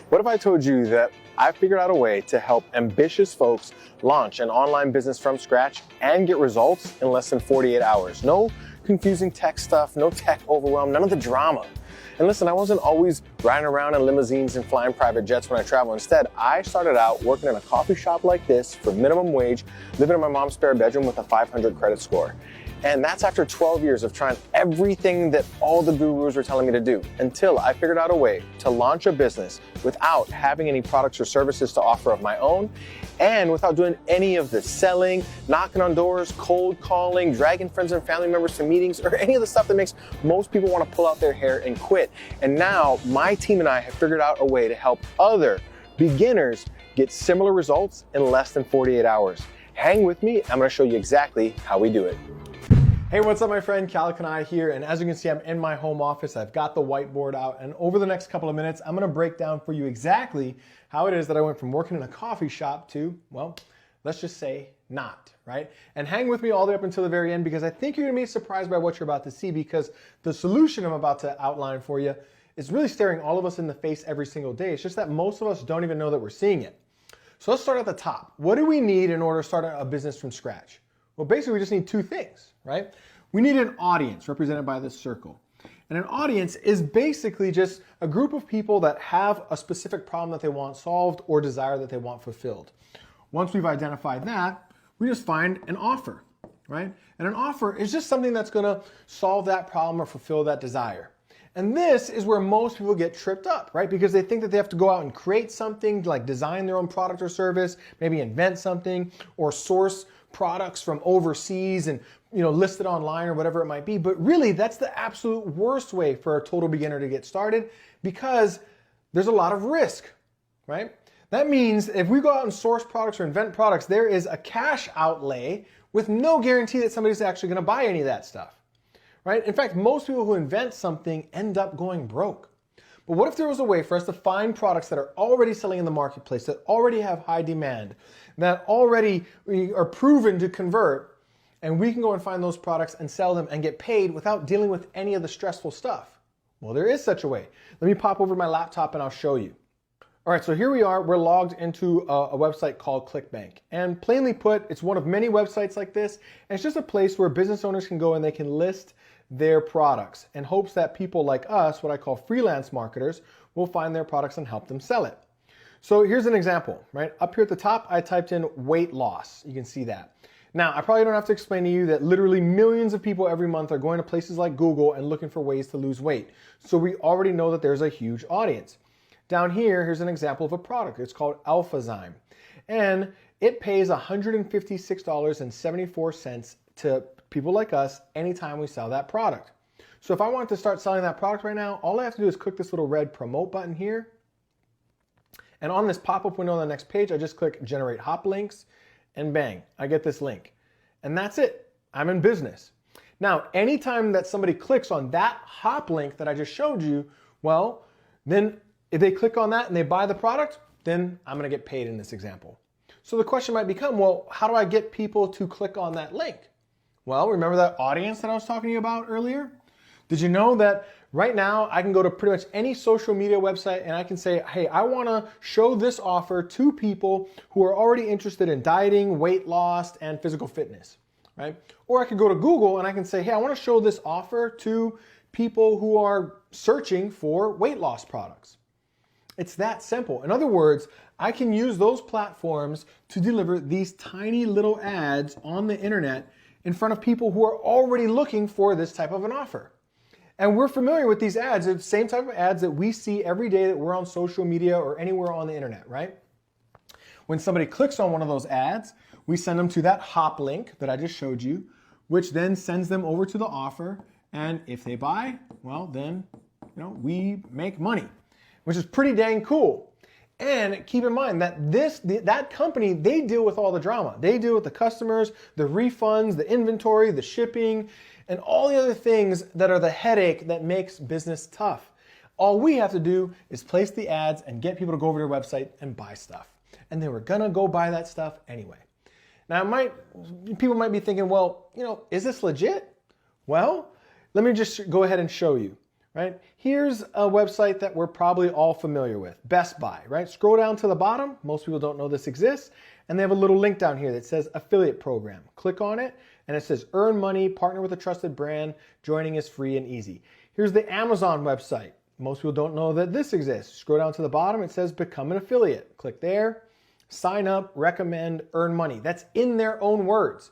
What if I told you that I figured out a way to help ambitious folks launch an online business from scratch and get results in less than 48 hours? No confusing tech stuff, no tech overwhelm, none of the drama. And listen, I wasn't always riding around in limousines and flying private jets when I travel. Instead, I started out working in a coffee shop like this for minimum wage, living in my mom's spare bedroom with a 500 credit score. And that's after 12 years of trying everything that all the gurus were telling me to do, until I figured out a way to launch a business without having any products or services to offer of my own, and without doing any of the selling, knocking on doors, cold calling, dragging friends and family members to meetings, or any of the stuff that makes most people want to pull out their hair and quit. And now my team and I have figured out a way to help other beginners get similar results in less than 48 hours. Hang with me, I'm going to show you exactly how we do it. Hey, what's up, my friend? Cal Kanai here, and as you can see, I'm in my home office. I've got the whiteboard out, and over the next couple of minutes, I'm gonna break down for you exactly how it is that I went from working in a coffee shop to, well, let's just say not, right? And hang with me all the way up until the very end, because I think you're gonna be surprised by what you're about to see, because the solution I'm about to outline for you is really staring all of us in the face every single day. It's just that most of us don't even know that we're seeing it. So let's start at the top. What do we need in order to start a business from scratch? Well, basically, we just need two things, right? We need an audience represented by this circle. And an audience is basically just a group of people that have a specific problem that they want solved or desire that they want fulfilled. Once we've identified that, we just find an offer, right? And an offer is just something that's gonna solve that problem or fulfill that desire. And this is where most people get tripped up, right? Because they think that they have to go out and create something, like design their own product or service, maybe invent something, or source products from overseas and list it online or whatever it might be. But really, that's the absolute worst way for a total beginner to get started, because there's a lot of risk, right? That means if we go out and source products or invent products, there is a cash outlay with no guarantee that somebody's actually going to buy any of that stuff, right? In fact, most people who invent something end up going broke. But what if there was a way for us to find products that are already selling in the marketplace, that already have high demand, that already are proven to convert, and we can go and find those products and sell them and get paid without dealing with any of the stressful stuff? Well, there is such a way. Let me pop over to my laptop and I'll show you. All right, so here we are. We're logged into a website called ClickBank. And plainly put, it's one of many websites like this. And it's just a place where business owners can go and they can list their products in hopes that people like us, what I call freelance marketers, will find their products and help them sell it. So here's an example, right? Up here at the top, I typed in weight loss. You can see that. Now, I probably don't have to explain to you that literally millions of people every month are going to places like Google and looking for ways to lose weight. So we already know that there's a huge audience. Down here, here's an example of a product. It's called AlphaZyme. And it pays $156.74 to people like us anytime we sell that product. So if I want to start selling that product right now, all I have to do is click this little red promote button here. And on this pop-up window on the next page, I just click generate hop links, and bang, I get this link. And that's it. I'm in business. Now, anytime that somebody clicks on that hop link that I just showed you, well, then if they click on that and they buy the product, then I'm gonna get paid in this example. So the question might become, well, how do I get people to click on that link? Well, remember that audience that I was talking to you about earlier? Did you know that right now I can go to pretty much any social media website and I can say, hey, I wanna show this offer to people who are already interested in dieting, weight loss, and physical fitness, right? Or I could go to Google and I can say, hey, I wanna show this offer to people who are searching for weight loss products. It's that simple. In other words, I can use those platforms to deliver these tiny little ads on the internet in front of people who are already looking for this type of an offer. And we're familiar with these ads. It's the same type of ads that we see every day that we're on social media or anywhere on the internet, right? When somebody clicks on one of those ads, we send them to that hop link that I just showed you, which then sends them over to the offer. And if they buy, well, then we make money, which is pretty dang cool. And keep in mind that that company, they deal with all the drama. They deal with the customers, the refunds, the inventory, the shipping, and all the other things that are the headache that makes business tough. All we have to do is place the ads and get people to go over to their website and buy stuff. And they were gonna go buy that stuff anyway. Now, people might be thinking, well, is this legit? Well, let me just go ahead and show you. right? Here's a website that we're probably all familiar with, Best Buy, right? Scroll down to the bottom. Most people don't know this exists. And they have a little link down here that says affiliate program. Click on it and it says earn money, partner with a trusted brand, joining is free and easy. Here's the Amazon website. Most people don't know that this exists. Scroll down to the bottom, it says become an affiliate. Click there, sign up, recommend, earn money. That's in their own words.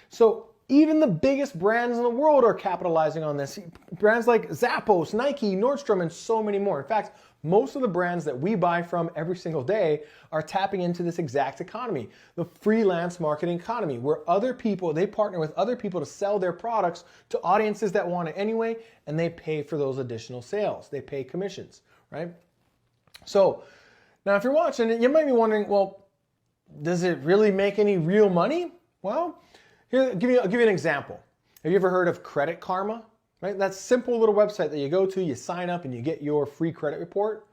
So even the biggest brands in the world are capitalizing on this. Brands like Zappos, Nike, Nordstrom, and so many more. In fact, most of the brands that we buy from every single day are tapping into this exact economy, the freelance marketing economy, where other people, they partner with other people to sell their products to audiences that want it anyway, and they pay for those additional sales. They pay commissions, right? So now if you're watching it, you might be wondering, well, does it really make any real money? Well, here, I'll give you an example. Have you ever heard of Credit Karma? Right? That simple little website that you go to, you sign up and you get your free credit report.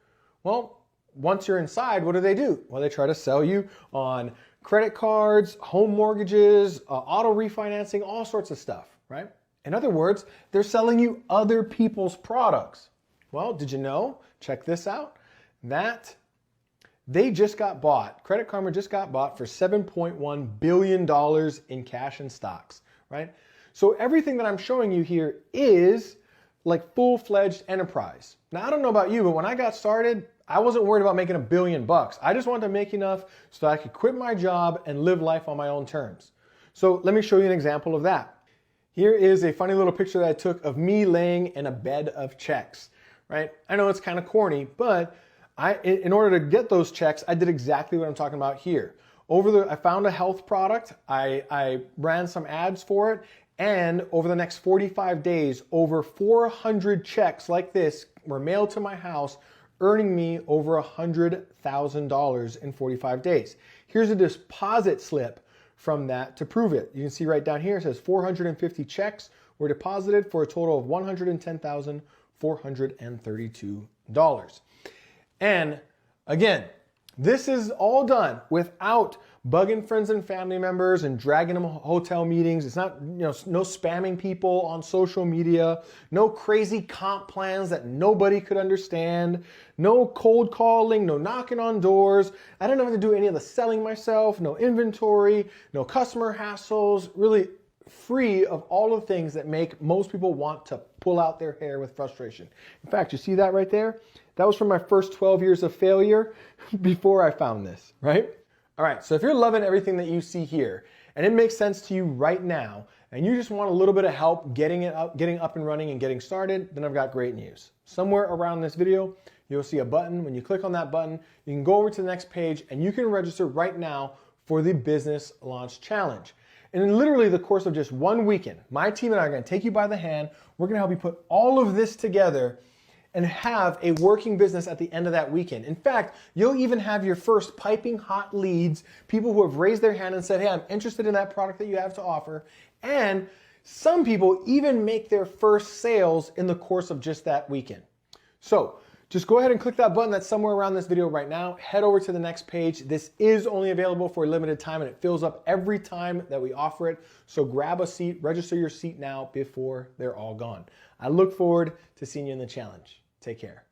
Well, once you're inside, what do? Well, they try to sell you on credit cards, home mortgages, auto refinancing, all sorts of stuff, right? In other words, they're selling you other people's products. Well, did you know? Check this out. That they just got bought. Credit Karma just got bought for $7.1 billion in cash and stocks, right? So everything that I'm showing you here is like full-fledged enterprise. Now, I don't know about you, but when I got started, I wasn't worried about making $1 billion. I just wanted to make enough so that I could quit my job and live life on my own terms. So let me show you an example of that. Here is a funny little picture that I took of me laying in a bed of checks, right? I know it's kind of corny, but in order to get those checks, I did exactly what I'm talking about here. I found a health product, I ran some ads for it, and over the next 45 days, over 400 checks like this were mailed to my house, earning me over $100,000 in 45 days. Here's a deposit slip from that to prove it. You can see right down here, it says 450 checks were deposited for a total of $110,432. And again, this is all done without bugging friends and family members and dragging them to hotel meetings. It's not, no spamming people on social media, no crazy comp plans that nobody could understand, no cold calling, no knocking on doors. I didn't have to do any of the selling myself, no inventory, no customer hassles, really free of all of the things that make most people want to pull out their hair with frustration. In fact, you see that right there? That was from my first 12 years of failure before I found this, right? All right, so if you're loving everything that you see here and it makes sense to you right now and you just want a little bit of help getting up and running and getting started, then I've got great news. Somewhere around this video, you'll see a button. When you click on that button, you can go over to the next page and you can register right now for the Business Launch Challenge. And in literally the course of just 1 weekend, my team and I are going to take you by the hand. We're going to help you put all of this together and have a working business at the end of that weekend. In fact, you'll even have your first piping hot leads, people who have raised their hand and said, hey, I'm interested in that product that you have to offer. And some people even make their first sales in the course of just that weekend. So just go ahead and click that button that's somewhere around this video right now. Head over to the next page. This is only available for a limited time and it fills up every time that we offer it. So grab a seat, register your seat now before they're all gone. I look forward to seeing you in the challenge. Take care.